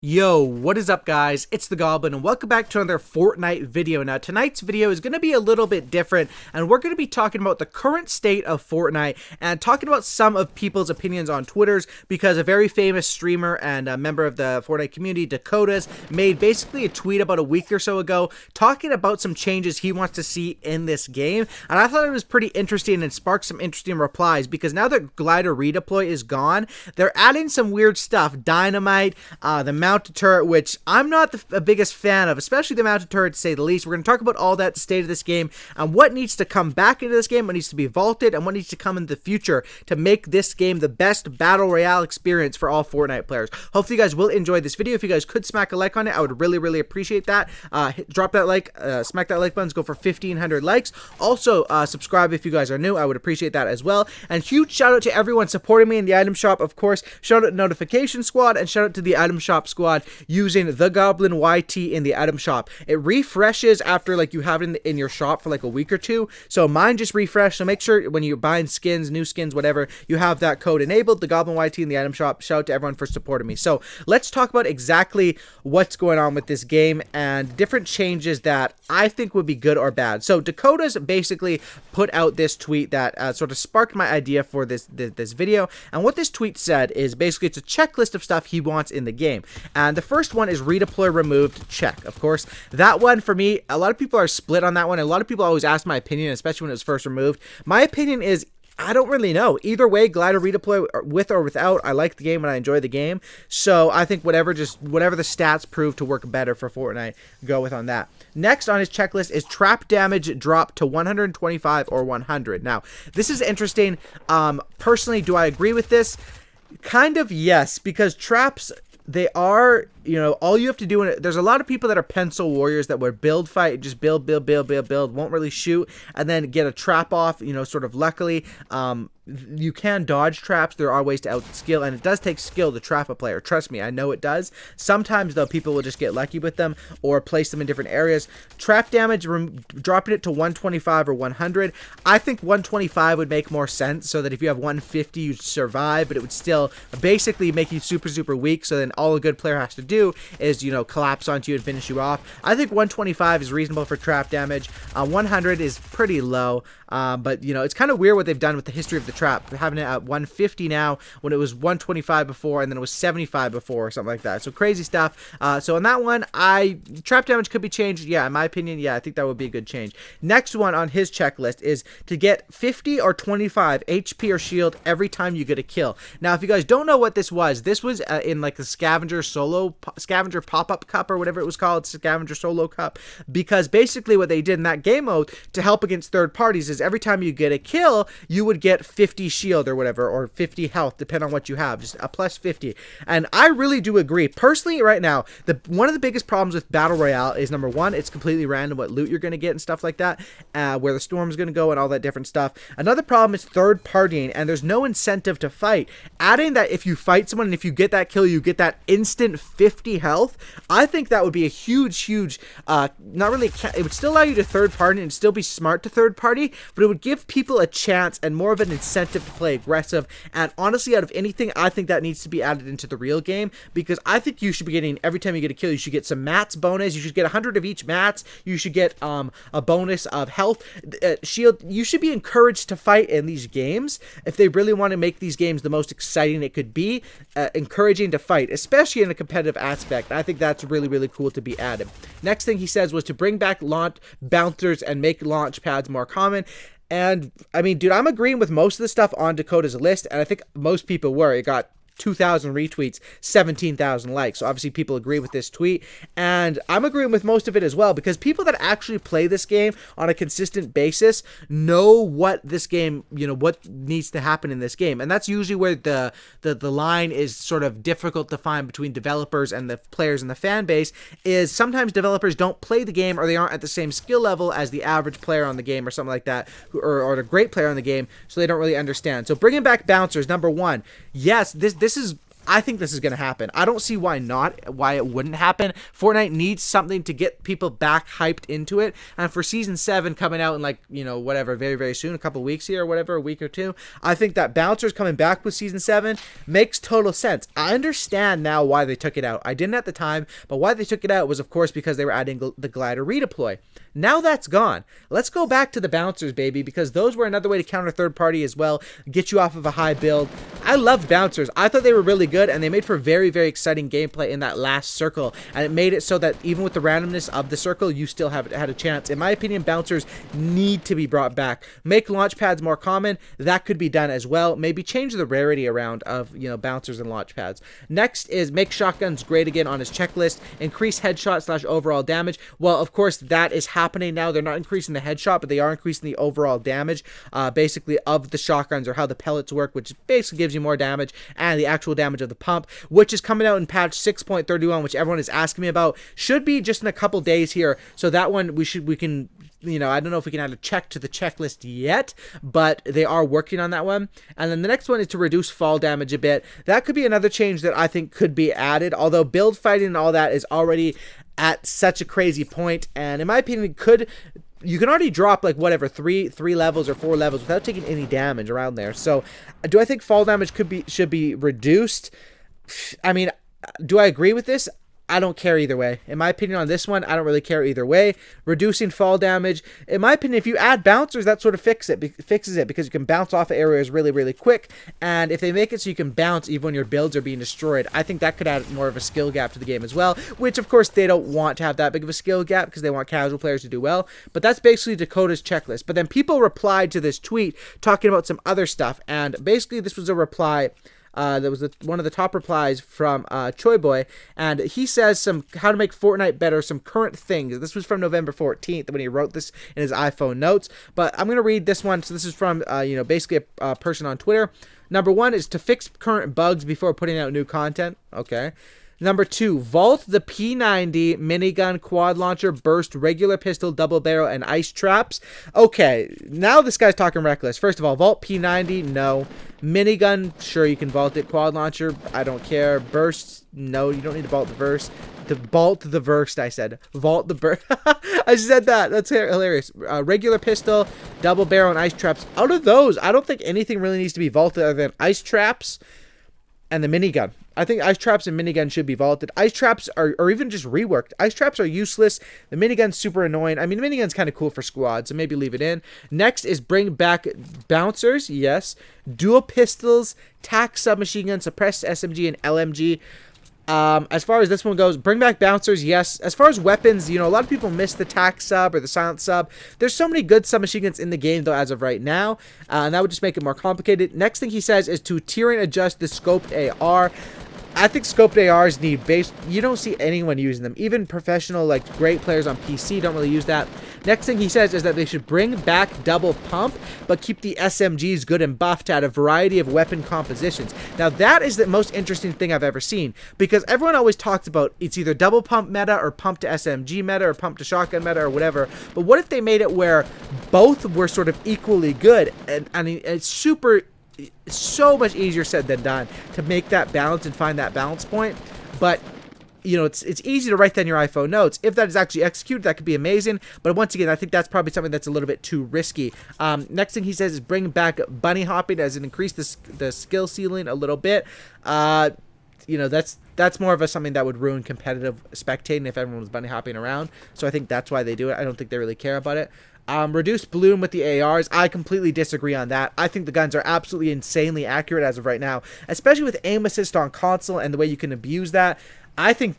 Yo, what is up guys? It's the Goblin and welcome back to another Fortnite video. Now tonight's video is going to be a little bit different and we're going to be talking about the current state of Fortnite and talking about some of people's opinions on Twitters because a very famous streamer and a member of the Fortnite community, Dakota's, made basically a tweet about a week or so ago talking about some changes he wants to see in this game, and I thought it was pretty interesting and sparked some interesting replies because now that glider redeploy is gone, they're adding some weird stuff. Dynamite, the mounted turret, which I'm not the biggest fan of, especially the mounted turret to say the least. We're going to talk about all that, the state of this game, and what needs to come back into this game, what needs to be vaulted, and what needs to come in the future to make this game the best battle royale experience for all Fortnite players. Hopefully you guys will enjoy this video. If you guys could smack a like on it, I would really appreciate that. Drop that like, smack that like button. Let's go for 1,500 likes. Also, subscribe if you guys are new. I would appreciate that as well. And huge shout out to everyone supporting me in the item shop, of course. Shout out to Notification Squad and shout out to the item shop squad using the Goblin YT in the item shop. It refreshes after like you have it in your shop for like a week or two. So mine just refreshed. So make sure when you're buying skins, new skins, whatever, you have that code enabled, the Goblin YT in the item shop. Shout out to everyone for supporting me. So let's talk about exactly what's going on with this game and different changes that I think would be good or bad. So Dakota's basically put out this tweet that sort of sparked my idea for this video. And what this tweet said is basically it's a checklist of stuff he wants in the game. And the first one is redeploy removed, check. Of course, that one for me, a lot of people are split on that one. A lot of people always ask my opinion, especially when it was first removed. My opinion is I don't really know. Either way, glider redeploy with or without, I like the game and I enjoy the game. So I think whatever the stats prove to work better for Fortnite, go with on that. Next on his checklist is trap damage drop to 125 or 100. Now, this is interesting. Personally, do I agree with this? Kind of yes, because traps, they are, you know, all you have to do, and there's a lot of people that are pencil warriors that would build fight, just build, won't really shoot, and then get a trap off, you know, sort of luckily. You can dodge traps. There are ways to outskill, and it does take skill to trap a player. Trust me, I know it does. Sometimes, though, people will just get lucky with them or place them in different areas. Trap damage, dropping it to 125 or 100. I think 125 would make more sense, so that if you have 150, you'd survive, but it would still basically make you super weak, so then all a good player has to do is, you know, collapse onto you and finish you off. I think 125 is reasonable for trap damage. 100 is pretty low, but, you know, it's kind of weird what they've done with the history of the trap, having it at 150 now when it was 125 before, and then it was 75 before or something like that. So crazy stuff. So on that one, trap damage could be changed. Yeah, in my opinion, yeah, I think that would be a good change. Next one on his checklist is to get 50 or 25 HP or shield every time you get a kill. Now, if you guys don't know what this was in like the scavenger pop-up cup or whatever it was called, scavenger solo cup, because basically what they did in that game mode to help against third parties is every time you get a kill, you would get 50 shield or whatever, or 50 health, depending on what you have, just a plus 50. And I really do agree. Personally, right now, one of the biggest problems with Battle Royale is, number one, it's completely random what loot you're going to get and stuff like that, where the storm's going to go and all that different stuff. Another problem is third partying, and there's no incentive to fight. Adding that if you fight someone and if you get that kill, you get that instant 50 health, I think that would be a huge, not really, it would still allow you to third party and still be smart to third party, but it would give people a chance and more of an incentive to play aggressive. And honestly, out of anything, I think that needs to be added into the real game, because I think you should be getting, every time you get a kill, you should get some mats bonus, you should get 100 of each mats, you should get a bonus of health, shield. You should be encouraged to fight in these games if they really want to make these games the most exciting it could be, encouraging to fight, especially in a competitive aspect. I think that's really cool to be added. Next thing he says was to bring back launch bouncers and make launch pads more common. And I mean, dude, I'm agreeing with most of the stuff on Dakota's list, and I think most people were. It got 2,000 retweets, 17,000 likes. So obviously people agree with this tweet, and I'm agreeing with most of it as well, because people that actually play this game on a consistent basis know what this game, you know, what needs to happen in this game. And that's usually where the line is sort of difficult to find between developers and the players and the fan base, is sometimes developers don't play the game, or they aren't at the same skill level as the average player on the game or something like that, or the great player on the game, so they don't really understand. So bringing back bouncers, number one, yes, this is, I think this is going to happen. I don't see why it wouldn't happen. Fortnite needs something to get people back hyped into it. And for Season 7 coming out in like, whatever, very, very soon, a couple weeks here or whatever, a week or two, I think that Bouncers coming back with Season 7 makes total sense. I understand now why they took it out. I didn't at the time, but why they took it out was, of course, because they were adding the glider redeploy. Now that's gone. Let's go back to the Bouncers, baby, because those were another way to counter third party as well, get you off of a high build. I loved Bouncers. I thought they were really good, and they made for very, very exciting gameplay in that last circle, and it made it so that even with the randomness of the circle, you still had a chance. In my opinion, Bouncers need to be brought back. Make launch pads more common. That could be done as well. Maybe change the rarity around of, Bouncers and launch pads. Next is make shotguns great again on his checklist. Increase headshot / overall damage. Well, of course, that is happening now. They're not increasing the headshot, but they are increasing the overall damage, basically, of the shotguns, or how the pellets work, which basically gives you more damage, and the actual damage of the pump, which is coming out in patch 6.31, which everyone is asking me about. Should be just in a couple days here. So that one we can, I don't know if we can add a check to the checklist yet, but they are working on that one. And then the next one is to reduce fall damage a bit. That could be another change that I think could be added, although build fighting and all that is already at such a crazy point, and in my opinion, you can already drop like whatever three levels or 4 levels without taking any damage around there. So do I think fall damage should be reduced? I mean, do I agree with this? I don't care either way. In my opinion on this one, I don't really care either way. Reducing fall damage, in my opinion, if you add bouncers, that sort of fixes it, because you can bounce off of areas really, really quick. And if they make it so you can bounce even when your builds are being destroyed, I think that could add more of a skill gap to the game as well, which of course they don't want to have that big of a skill gap because they want casual players to do well. But that's basically Dakota's checklist. But then people replied to this tweet talking about some other stuff, and basically this was a reply. That was one of the top replies from Choi Boy, and he says how to make Fortnite better, some current things. This was from November 14th when he wrote this in his iPhone notes, but I'm going to read this one. So this is from, basically a person on Twitter. Number 1 is to fix current bugs before putting out new content. Okay. Number 2, vault the P90, minigun, quad launcher, burst, regular pistol, double barrel, and ice traps. Okay, now this guy's talking reckless. First of all, vault P90, no. Minigun, sure, you can vault it. Quad launcher, I don't care. Burst, no, you don't need to vault the verse. Vault the verse, I said. Vault the burst. I said that. That's hilarious. Regular pistol, double barrel, and ice traps. Out of those, I don't think anything really needs to be vaulted other than ice traps and the minigun. I think ice traps and minigun should be vaulted. Ice traps are even just reworked. Ice traps are useless. The minigun's super annoying. I mean, the minigun's kind of cool for squad, so maybe leave it in. Next is bring back bouncers. Yes. Dual pistols, tac submachine gun, suppressed SMG, and LMG. As far as this one goes, bring back bouncers, yes. As far as weapons, a lot of people miss the tac sub or the silent sub. There's so many good submachine guns in the game, though, as of right now, and that would just make it more complicated. Next thing he says is to tier and adjust the scoped AR. I think scoped ARs need base. You don't see anyone using them. Even professional, like great players on PC don't really use that. Next thing he says is that they should bring back double pump, but keep the SMGs good and buffed to add a variety of weapon compositions. Now that is the most interesting thing I've ever seen, because everyone always talks about it's either double pump meta or pump to SMG meta or pump to shotgun meta or whatever. But what if they made it where both were sort of equally good? And I mean, it's so much easier said than done to make that balance and find that balance point. But it's easy to write that in your iPhone notes. If that is actually executed, that could be amazing. But once again, I think that's probably something that's a little bit too risky. Next thing he says is bring back bunny hopping, as it increase the skill ceiling a little bit. That's more of something that would ruin competitive spectating if everyone was bunny hopping around. So I think that's why they do it. I don't think they really care about it. Reduce bloom with the ARs. I completely disagree on that. I think the guns are absolutely insanely accurate as of right now, especially with aim assist on console and the way you can abuse that. I think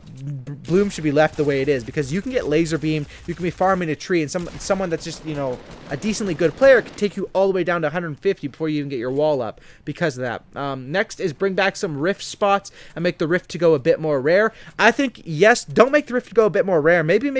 bloom should be left the way it is, because you can get laser beam, you can be farming a tree, and someone that's just, a decently good player can take you all the way down to 150 before you even get your wall up because of that. Next is bring back some rift spots and make the rift to go a bit more rare. I think, yes, don't make the rift to go a bit more rare. Maybe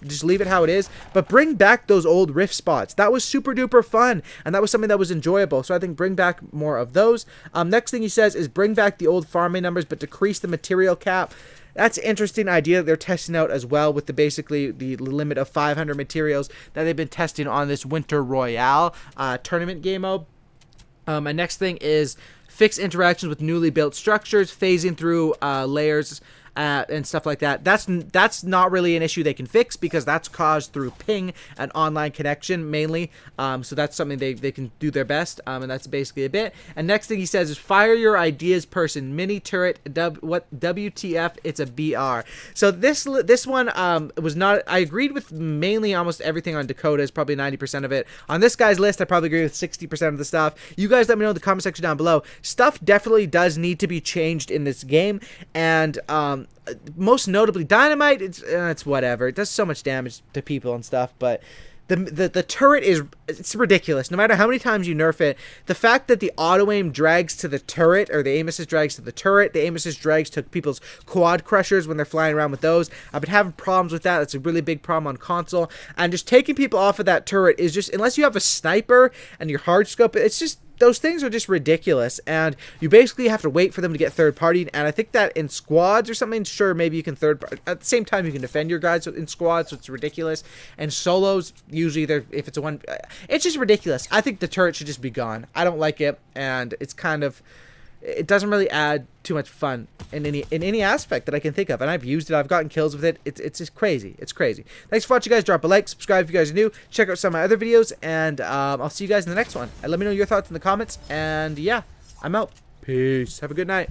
just leave it how it is, but bring back those old rift spots. That was super duper fun, and that was something that was enjoyable, so I think bring back more of those. Next thing he says is bring back the old farming numbers, but decrease the material cap. That's an interesting idea that they're testing out as well, with basically the limit of 500 materials that they've been testing on this Winter Royale tournament game mode. And next thing is fix interactions with newly built structures, phasing through layers, and stuff like that. That's not really an issue they can fix because that's caused through ping and online connection mainly. So that's something they can do their best. And that's basically a bit. And next thing he says is fire your ideas person, mini turret, WTF, it's a BR. So this one was not, I agreed with mainly almost everything on Dakota's, probably 90% of it. On this guy's list, I probably agree with 60% of the stuff. You guys let me know in the comment section down below. Stuff definitely does need to be changed in this game, and most notably dynamite, it's whatever. It does so much damage to people and stuff, but the turret it's ridiculous. No matter how many times you nerf it, the fact that the auto aim drags to the turret, or the aim assist drags to the turret, the aim assist drags to people's quad crushers when they're flying around with those. I've been having problems with that. That's a really big problem on console, and just taking people off of that turret is just, unless you have a sniper and your hard scope, it's just, those things are just ridiculous, and you basically have to wait for them to get third-partied. And I think that in squads or something, sure, maybe you can at the same time you can defend your guys in squads, so it's ridiculous. And solos, usually if it's a one, it's just ridiculous. I think the turret should just be gone. I don't like it, and it's kind of, it doesn't really add too much fun in any aspect that I can think of. And I've used it, I've gotten kills with it. It's just crazy. It's crazy. Thanks for watching, guys. Drop a like, subscribe if you guys are new, check out some of my other videos, and I'll see you guys in the next one. And let me know your thoughts in the comments. And yeah, I'm out. Peace. Have a good night.